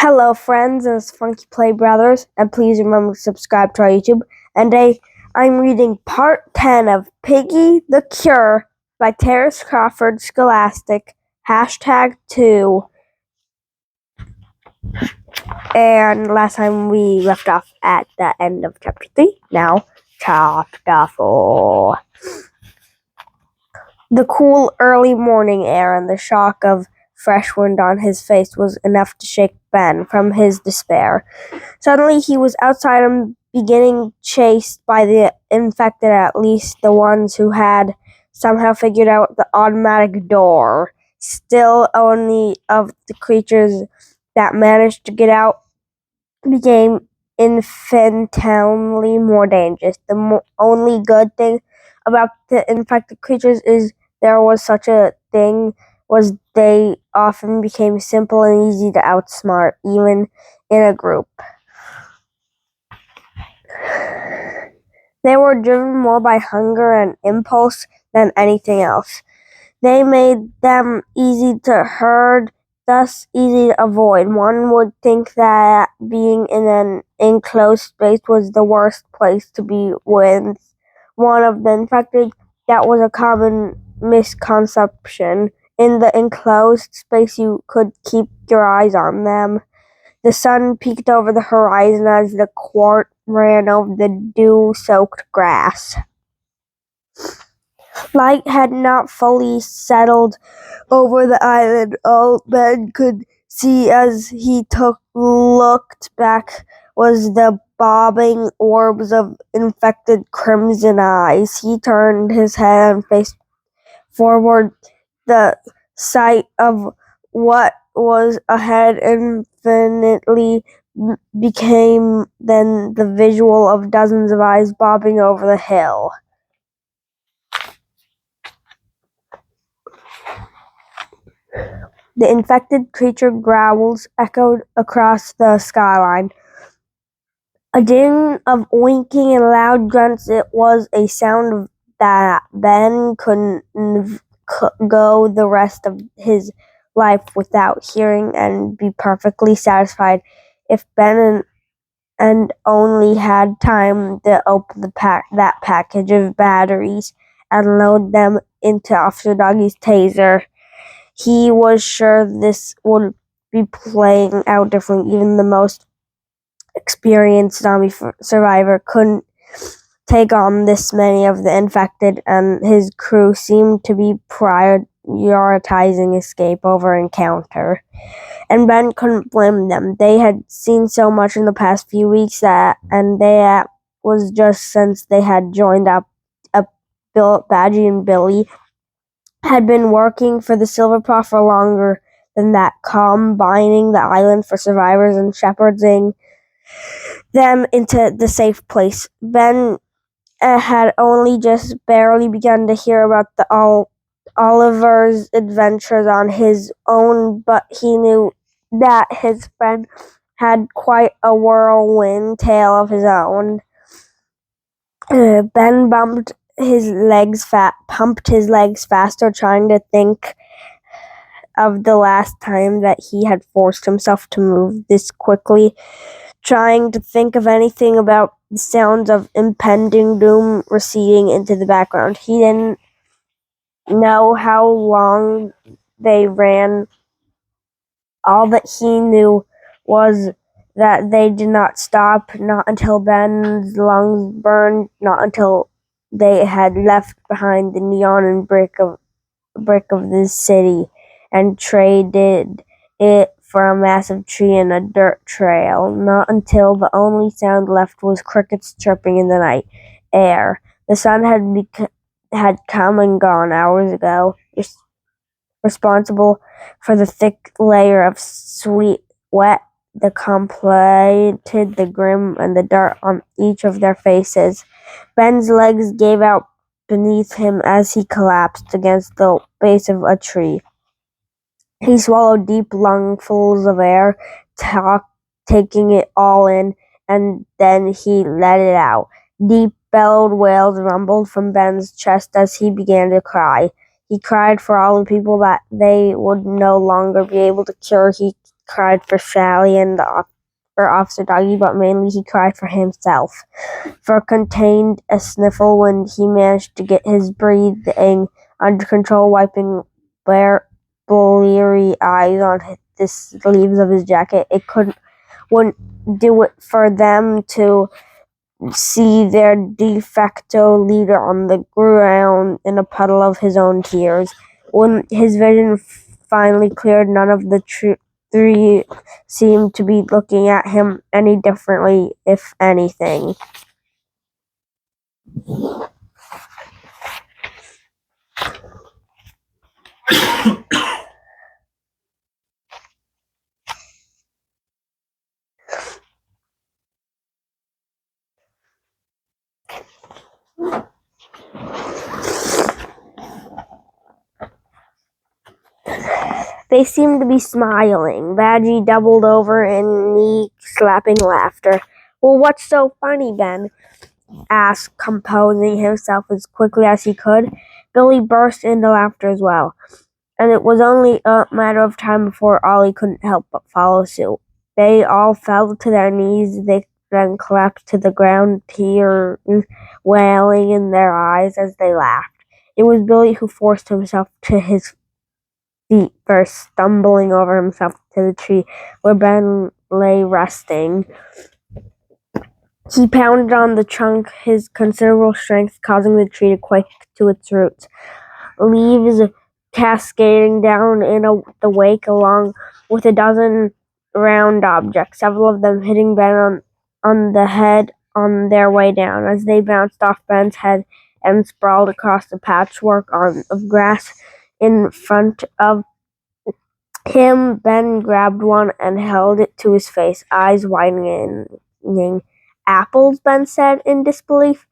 Hello friends, it's funkyplaybrothers, and please remember to subscribe to our YouTube. And today I'm reading part 10 of Piggy the Cure by Terrance Crawford, Scholastic, #2. And last time we left off at the end of chapter 3, now chapter 4. The cool early morning air and the shock of fresh wind on his face was enough to shake Ben from his despair. Suddenly he was outside and beginning chased by the infected, at least the ones who had somehow figured out the automatic door. Still, only of the creatures that managed to get out became infinitely more dangerous. The only good thing about the infected creatures is there was such a thing was they often became simple and easy to outsmart, even in a group. They were driven more by hunger and impulse than anything else. They made them easy to herd, thus easy to avoid. One would think that being in an enclosed space was the worst place to be with one of the infected. That was a common misconception. In the enclosed space, you could keep your eyes on them. The sun peeked over the horizon as the quart ran over the dew-soaked grass. Light had not fully settled over the island. All Ben could see as he looked back was the bobbing orbs of infected crimson eyes. He turned his head and faced forward. The sight of what was ahead infinitely became then the visual of dozens of eyes bobbing over the hill. The infected creature growls echoed across the skyline. A din of oinking and loud grunts. It was a sound that Ben couldn't go the rest of his life without hearing and be perfectly satisfied. If Ben and only had time to open that package of batteries and load them into Officer Doggy's taser, he was sure this would be playing out differently. Even the most experienced zombie survivor couldn't take on this many of the infected, and his crew seemed to be prioritizing escape over encounter. And Ben couldn't blame them. They had seen so much in the past few weeks and that was just since they had joined up. Badgie and Billy had been working for the Silver Paw for longer than that, combining the island for survivors and shepherding them into the safe place. Ben had only just barely begun to hear about the Oliver's adventures on his own, but he knew that his friend had quite a whirlwind tale of his own. Ben pumped his legs faster, trying to think of the last time that he had forced himself to move this quickly, trying to think of anything about the sounds of impending doom receding into the background. He didn't know how long they ran. All that he knew was that they did not stop, not until Ben's lungs burned, not until they had left behind the neon and brick of the city and traded it for a massive tree and a dirt trail, not until the only sound left was crickets chirping in the night air. The sun had come and gone hours ago, responsible for the thick layer of sweet wet that completed the grim and the dirt on each of their faces. Ben's legs gave out beneath him as he collapsed against the base of a tree. He swallowed deep lungfuls of air, taking it all in, and then he let it out. Deep bellowed wails rumbled from Ben's chest as he began to cry. He cried for all the people that they would no longer be able to cure. He cried for Sally and for Officer Doggy, but mainly he cried for himself, for contained a sniffle when he managed to get his breathing under control, wiping bleary eyes on the sleeves of his jacket. It wouldn't do it for them to see their de facto leader on the ground in a puddle of his own tears. When his vision finally cleared, none of the three seemed to be looking at him any differently, if anything. They seemed to be smiling. Badgie doubled over in knee-slapping laughter. "Well, what's so funny, Ben?" asked, composing himself as quickly as he could. Billy burst into laughter as well, and it was only a matter of time before Ollie couldn't help but follow suit. They all fell to their knees. They then collapsed to the ground, tears welling in their eyes as they laughed. It was Billy who forced himself to his feet first, stumbling over himself to the tree where Ben lay resting. He pounded on the trunk, his considerable strength causing the tree to quake to its roots. Leaves cascading down in the wake along with a dozen round objects, several of them hitting Ben on the head on their way down. As they bounced off Ben's head and sprawled across the patchwork of grass in front of him, Ben grabbed one and held it to his face, eyes widening. "Apples?" Ben said in disbelief,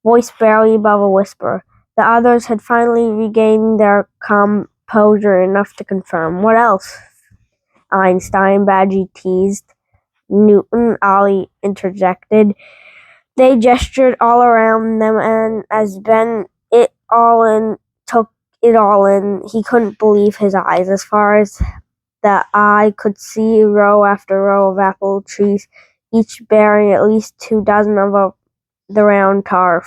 voice barely above a whisper. The others had finally regained their composure enough to confirm. "What else?" Einstein, Badgie teased. "Newton," Ollie interjected. They gestured all around them, and as Ben took it all in, he couldn't believe his eyes. As far as the eye could see, row after row of apple trees, each bearing at least 24 of the round tart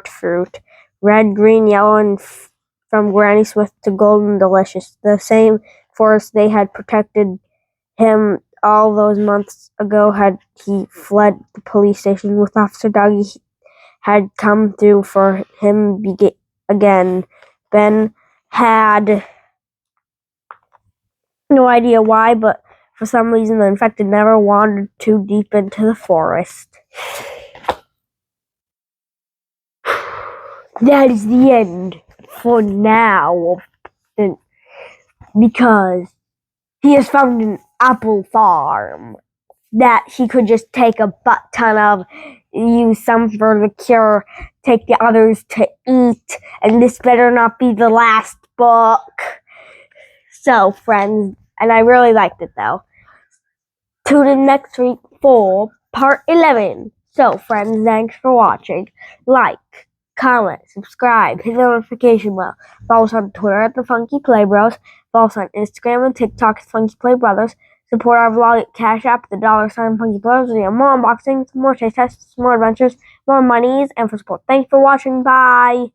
fruit, red, green, yellow, and from Granny Smith to golden delicious. The same forest they had protected him all those months ago had he fled the police station with Officer Doggy had come through for him again. Ben had no idea why, but for some reason the infected never wandered too deep into the forest. That is the end for now, because he has found an apple farm that he could just take a butt ton of, use some for the cure, take the others to eat, and this better not be the last book. So, friends, and I really liked it though. Tune in next week for part 11. So, friends, thanks for watching. Like, comment, subscribe, hit the notification bell. Follow us on Twitter at the Funky Play Bros. Follow us on Instagram and TikTok at Funky Play Brothers. Support our vlog at cashapp, the $ Funky Brothers. We have more unboxings, more taste tests, more adventures, more monies, and for support. Thanks for watching. Bye.